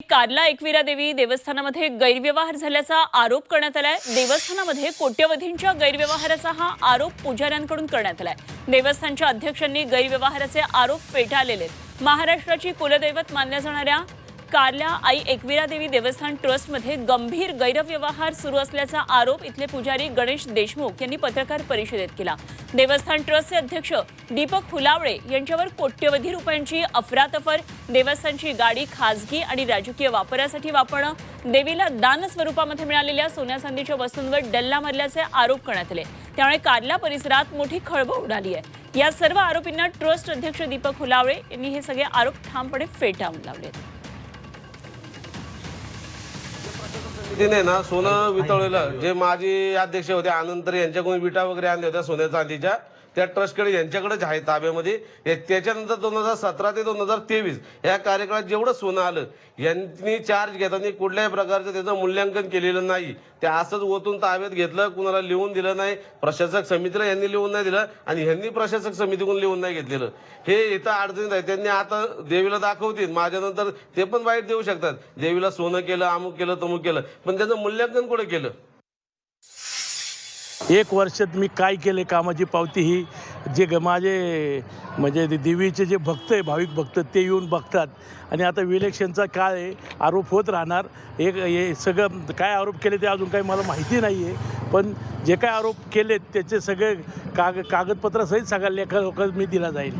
कार्ला एकविरा देवी देवस्थानामध्ये गैरव्यवहार झाल्याचा आरोप करण्यात आलाय। देवस्थानामध्ये कोट्यवधींच्या गैरव्यवहाराचा हा आरोप पुजाऱ्यांकडून करण्यात आलाय। देवस्थानच्या अध्यक्षांनी गैरव्यवहाराचे आरोप फेटाळलेले आहेत। महाराष्ट्राची कुलदैवत मानल्या जाणाऱ्या कार्ला आई एकविरा देवी देवस्थान ट्रस्टमध्ये गंभीर गैरव्यवहार सुरू असल्याचा आरोप इथले पुजारी गणेश देशमुख यांनी पत्रकार परिषदेत केला। देवस्थान ट्रस्टचे अध्यक्ष दीपक फुलावळे यांच्यावर कोट्यवधी रुपयांची अफरातफर, देवस्थानची गाडी खासगी आणि राजकीय वापरासाठी वापरणं, देवीला दान स्वरूपामध्ये मिळालेल्या सोन्या चांदीच्या वस्तूंवर डल्ला मारल्याचे आरोप करण्यात आले। त्यामुळे कार्ला परिसरात मोठी खळबळ उडाली आहे। या सर्व आरोपींना ट्रस्ट अध्यक्ष दीपक फुलावळे यांनी हे सगळे आरोप ठामपणे फेटाळून लावले। तिने ना सोनं वितळलेलं जे माजी अध्यक्ष होते आनंद यांच्याकडून विटा वगैरे आणल्या होत्या सोन्या चांदीच्या, त्या ट्रस्टकडे यांच्याकडेच आहे ताब्यामध्ये। त्याच्यानंतर 2017 ते 2023 या कार्यकाळात जेवढं सोनं आलं यांनी चार्ज घेताना कुठल्याही प्रकारचं त्याचं मूल्यांकन केलेलं नाही। ते असंच ओतून ताब्यात घेतलं, कुणाला लिहून दिलं नाही, प्रशासक समितीला यांनी लिहून नाही दिलं आणि यांनी प्रशासक समितीकडून लिहून नाही घेतलेलं। हे इथं अडचणीत आहे। त्यांनी आता देवीला दाखवतील, माझ्यानंतर ते पण वाईट देऊ शकतात, देवीला सोनं केलं, अमुक केलं, तमुक केलं, पण त्याचं मूल्यांकन कुठे केलं? एक वर्षात मी काय केले कामाची पावती ही जे माझे म्हणजे देवीचे जे भक्त आहे, भाविक भक्त, ते येऊन बघतात। आणि आता इलेक्शनचा काळ आहे, आरोप होत राहणार। हे सगळं काय आरोप केले ते अजून काही मला माहिती नाही आहे, पण जे काय आरोप केलेत त्याचे सगळे कागदपत्रासहित सगळ्या लेखा मी दिला जाईल।